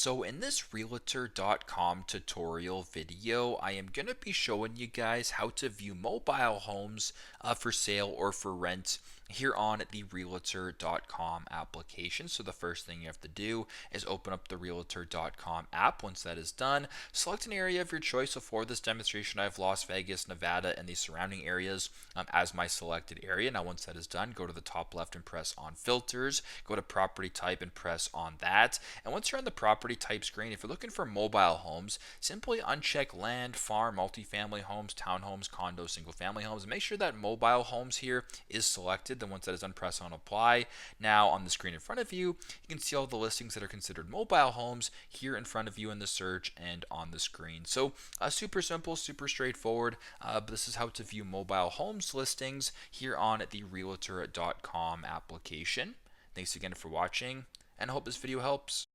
So in this Realtor.com tutorial video, I am going to be showing you guys how to view mobile homes for sale or for rent here on the Realtor.com application. So the first thing you have to do is open up the Realtor.com app. Once that is done, select an area of your choice. So for this demonstration, I have Las Vegas, Nevada, and the surrounding areas as my selected area. Now once that is done, go to the top left and press on filters, go to property type and press on that. And once you're on the property type screen, if you're looking for mobile homes, simply uncheck land, farm, multifamily homes, townhomes, condos, single family homes, and make sure that mobile homes here is selected. Then once that is done, press on apply. Now on the screen in front of you, you can see all the listings that are considered mobile homes here in front of you in the search and on the screen. So super simple, super straightforward. But this is how to view mobile homes listings here on the Realtor.com application. Thanks again for watching, and I hope this video helps.